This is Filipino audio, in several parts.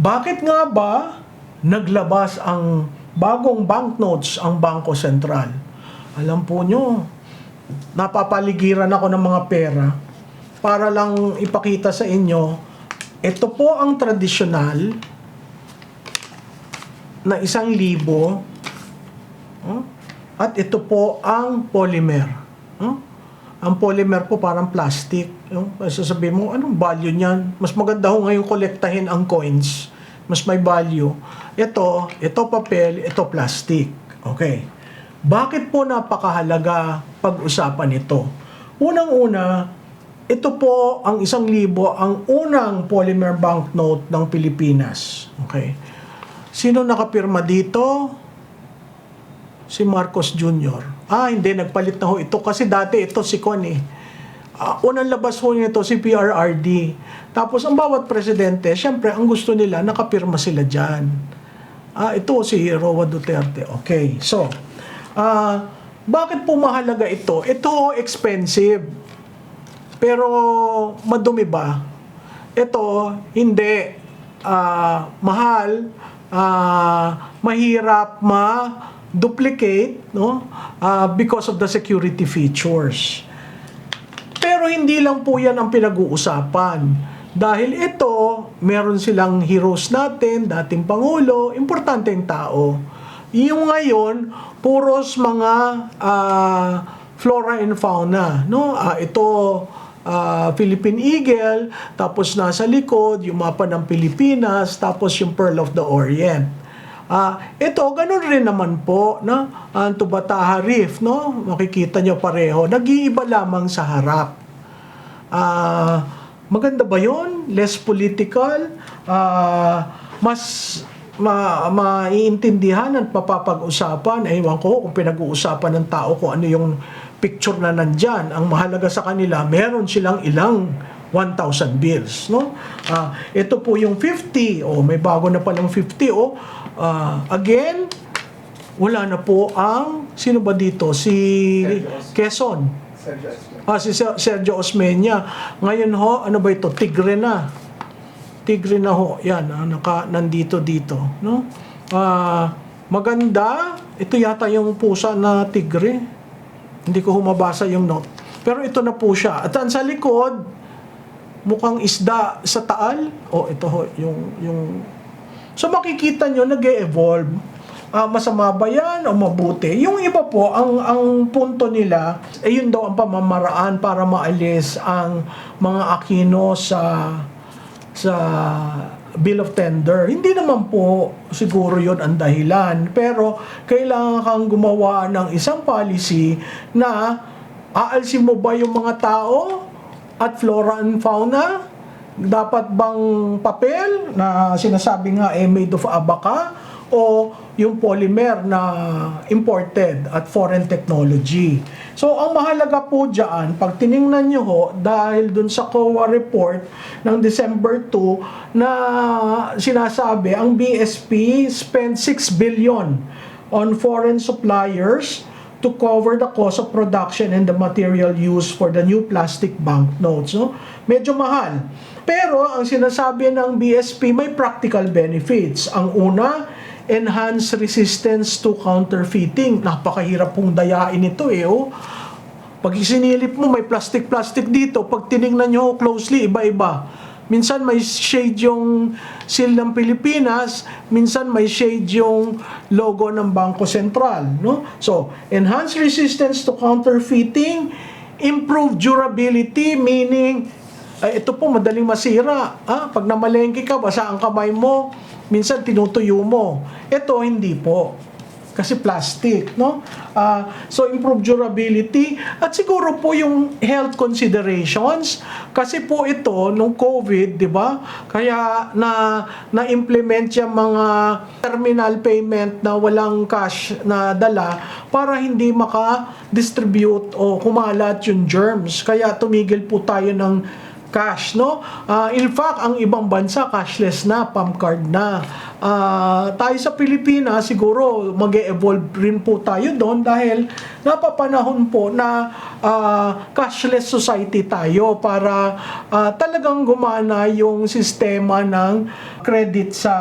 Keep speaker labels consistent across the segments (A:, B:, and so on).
A: Bakit nga ba naglabas ang bagong banknotes ang Bangko Sentral? Alam po nyo, napapaligiran ako ng mga pera para lang ipakita sa inyo, ito po ang tradisyonal na 1,000 at ito po ang polymer. Ang polymer po parang plastic. Sasabihin mo, anong value niyan? Mas maganda ho ngayon kolektahin ang coins. Mas may value. Ito papel, ito plastic. Okay. Bakit po napakahalaga pag-usapan ito? Unang-una, ito po ang 1,000, ang unang polymer banknote ng Pilipinas. Okay. Sino nakapirma dito? Si Marcos Jr. Hindi, nagpalit na ho ito. Kasi dati ito si Con unang labas ho nito si PRRD. Tapos ang bawat presidente, syempre, ang gusto nila, nakapirma sila dyan. Ito si Roa Duterte. Okay, so, bakit po mahalaga ito? Ito expensive. Pero madumi ba? Ito, hindi. Mahal. Mahirap duplicate, no? Because of the security features. Pero hindi lang po yan ang pinag-uusapan. Dahil ito, meron silang heroes natin, dating Pangulo, importanteng tao. Yung ngayon, puros mga flora and fauna, no? Ito, Philippine Eagle, tapos nasa likod, yung mapa ng Pilipinas, tapos yung Pearl of the Orient. Ito, ganun rin naman po, no? Ang Tubataha Reef, no? Makikita nyo pareho. Nag-iiba lamang sa harap. Maganda ba yun? Less political? Mas maiintindihan at mapapag-usapan? Ewan ko kung pinag-uusapan ng tao kung ano yung picture na nandyan. Ang mahalaga sa kanila, meron silang ilang 1,000 bills, no? Ito po yung 50. May bago na palang 50. Again, wala na po ang sino ba dito? Si Quezon. Si Sergio Osmeña. Ngayon ho, ano ba ito? Tigre na. Tigre na ho. Yan, nandito dito, no? Maganda. Ito yata yung pusa na tigre. Hindi ko humabasa yung note. Pero ito na po siya. At sa likod, mukhang isda sa taal. Ito ho, yung... So makikita nyo, nag-e-evolve. Masama ba yan o mabuti? Yung iba po, ang punto nila, yun daw ang pamamaraan para maalis ang mga Aquino sa Bill of Tender. Hindi naman po siguro yun ang dahilan. Pero kailangan kang gumawa ng isang policy na aalsin mo ba yung mga tao at flora and fauna? Dapat bang papel na sinasabi nga made of abaca o yung polymer na imported at foreign technology? So, ang mahalaga po dyan, pag tiningnan nyo ho, dahil dun sa COA report ng December 2 na sinasabi, ang BSP spent 6 billion on foreign suppliers to cover the cost of production and the material used for the new plastic banknotes. No? Medyo mahal. Pero ang sinasabi ng BSP may practical benefits. Ang una, enhanced resistance to counterfeiting. Napakahirap pong dayain ito Pag isinilip mo, may plastic dito. Pag tinignan nyo closely, iba-iba. Minsan may shade yung seal ng Pilipinas, minsan may shade yung logo ng Bangko Sentral, no? So, enhanced resistance to counterfeiting, improved durability, meaning ito po madaling masira. Pag namalengke ka, basa ang kamay mo, minsan tinutuyo mo. Ito hindi po. Kasi plastic, no? So, improved durability. At siguro po yung health considerations. Kasi po ito, nung COVID, di ba? Kaya na-implement yung mga terminal payment na walang cash na dala para hindi maka-distribute o kumalat yung germs. Kaya tumigil po tayo ng cash, no? In fact, ang ibang bansa cashless na, palm card na. Tayo sa Pilipinas, siguro mag-e-evolve rin po tayo doon dahil napapanahon po na cashless society tayo para talagang gumana yung sistema ng credit sa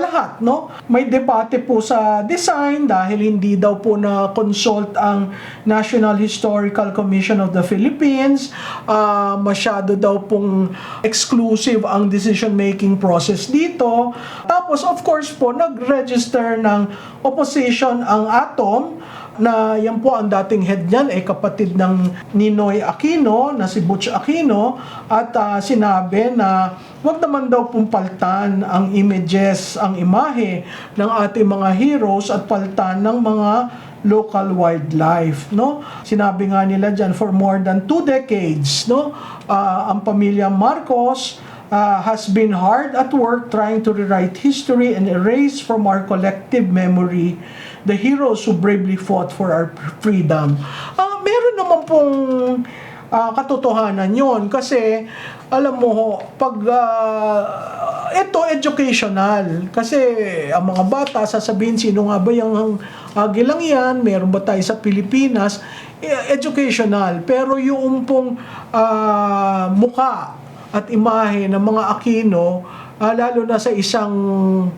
A: lahat, no? May debate po sa design dahil hindi daw po na consult ang National Historical Commission of the Philippines. Masyado daw pong exclusive ang decision making process dito. Tapos of course po nag-register ng opposition ang ATOM na yan po ang dating head niyan ay kapatid ng Ninoy Aquino na si Butch Aquino at sinabi na wag naman daw pong paltan ang images, ang imahe ng ating mga heroes at paltan ng mga local wildlife, no? Sinabi nga nila diyan for more than 2 decades, no? Ang pamilya Marcos has been hard at work trying to rewrite history and erase from our collective memory the heroes who bravely fought for our freedom. Meron naman pong katotohanan yon kasi alam mo pag ito educational kasi ang mga bata sasabihin sino nga ba yung agilang yan, meron ba tayo sa Pilipinas, educational, pero yung pong muka at imahe ng mga Aquino, lalo na sa isang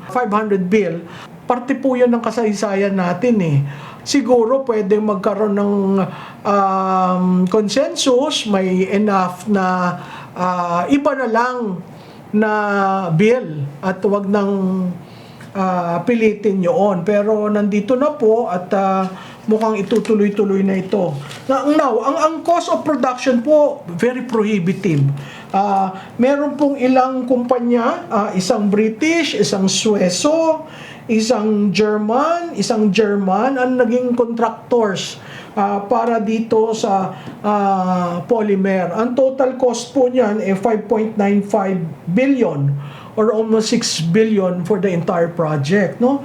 A: 500 bill, parte po yun ng kasaysayan natin eh. Siguro pwede magkaroon ng consensus, may enough na iba na lang na bill at wag nang pilitin yun. Pero nandito na po at mukhang itutuloy-tuloy na ito. Now, ang cost of production po, very prohibitive. Meron pong ilang kumpanya, isang British, isang Sueso, isang German ang naging contractors para dito sa polymer. Ang total cost po niyan ay 5.95 billion or almost 6 billion for the entire project, no?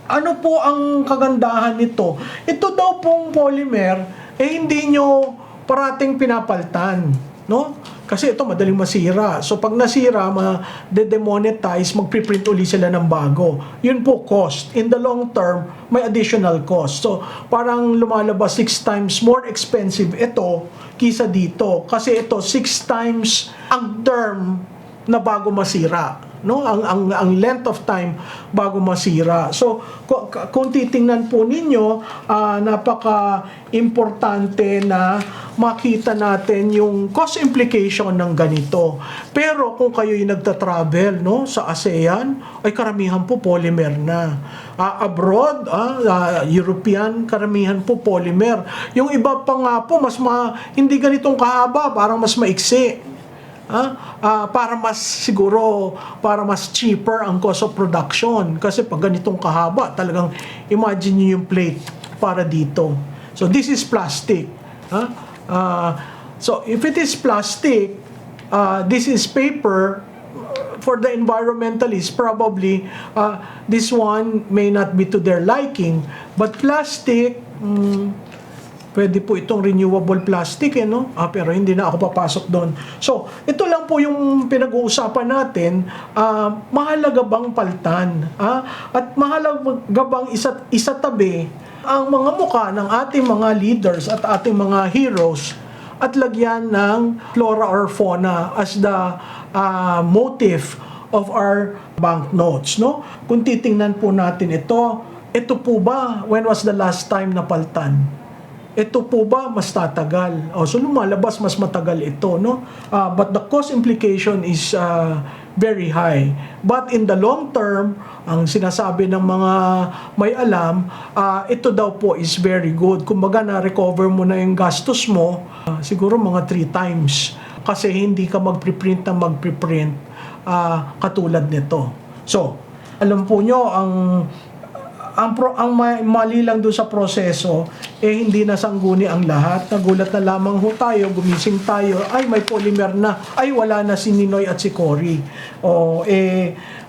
A: Ano po ang kagandahan nito? Ito daw pong polymer hindi nyo parating pinapaltan, no? Kasi ito madaling masira. So pag nasira, ma-demonetize, magpiprint uli sila ng bago. Yun po cost. In the long term, may additional cost. So parang lumalabas 6 times more expensive ito kisa dito. Kasi ito 6 times ang term na bago masira, no? Ang length of time bago masira. So kung titingnan po ninyo, napaka-importante na makita natin yung cost implication ng ganito. Pero kung kayo'y nagta-travel, no, sa ASEAN, ay karamihan po polymer na. Abroad, European, karamihan po polymer. Yung iba pa nga po, hindi ganitong kahaba, parang mas maiksi. Para mas cheaper ang cost of production kasi pag ganitong kahaba talagang imagine niyo yung plate para dito. So this is plastic. So if it is plastic, this is paper. For the environmentalists, probably this one may not be to their liking, but plastic, pwede po itong renewable plastic, no? Pero hindi na ako papasok doon. So, ito lang po yung pinag-uusapan natin. Mahalaga bang paltan? At mahalaga bang isatabi ang mga muka ng ating mga leaders at ating mga heroes at lagyan ng flora or fauna as the motif of our banknotes, no? Kung titingnan po natin ito po ba, when was the last time na paltan? Ito po ba mas tatagal? So lumalabas mas matagal ito, no? But the cost implication is very high. But in the long term, ang sinasabi ng mga may alam, ito daw po is very good. Kumbaga na-recover mo na yung gastos mo, siguro mga 3 times. Kasi hindi ka magpiprint katulad nito. So, alam po nyo, ang mali lang doon sa proseso, hindi nasangguni ang lahat. Nagulat na lamang ho tayo, gumising tayo, ay may polymer na, ay wala na si Ninoy at si Cory.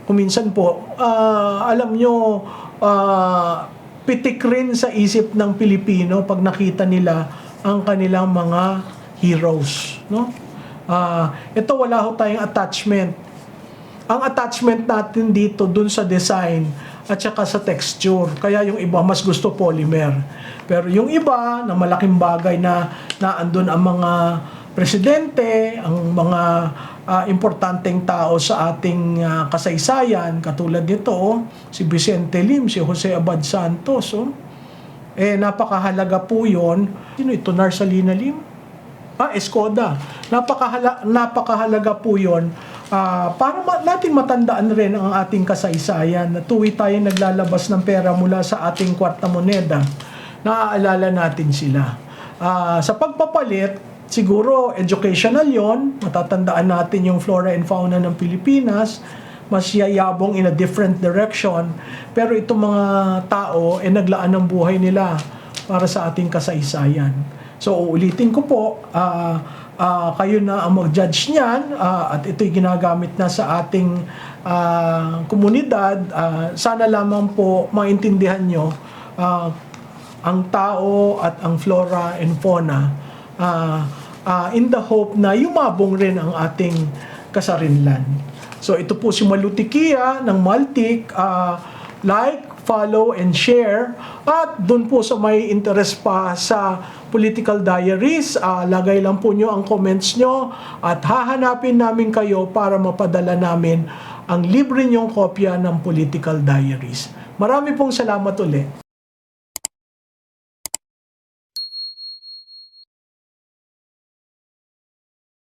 A: Kuminsan po, alam nyo, pitik rin sa isip ng Pilipino pag nakita nila ang kanilang mga heroes. no? Ito wala ho tayong attachment. Ang attachment natin dito dun sa design at saka sa texture. Kaya yung iba mas gusto polymer. Pero yung iba na malaking bagay na naandun ang mga presidente, ang mga importanteng tao sa ating kasaysayan, katulad nito, si Vicente Lim, si Jose Abad Santos, napakahalaga po yun. Sino ito? Narsalina Lim? Escoda. Napakahalaga po yun para natin matandaan rin ang ating kasaysayan na tuwi tayo naglalabas ng pera mula sa ating kwarta moneda, naaalala natin sila. Sa pagpapalit, siguro educational yon, matatandaan natin yung flora and fauna ng Pilipinas, mas yayabong in a different direction, pero itong mga tao naglaan ng buhay nila para sa ating kasaysayan. So uulitin ko po, kayo na ang mag-judge niyan, at ito'y ginagamit na sa ating komunidad. Sana lamang po maintindihan nyo ang tao at ang flora and fauna in the hope na yumabong rin ang ating kasarinlan. So ito po si Malutikia ng Maltik. Like, follow, and share. At dun po sa may interest pa sa Political Diaries, lagay lang po nyo ang comments nyo at hahanapin namin kayo para mapadala namin ang libre nyong kopya ng Political Diaries. Marami pong salamat ulit.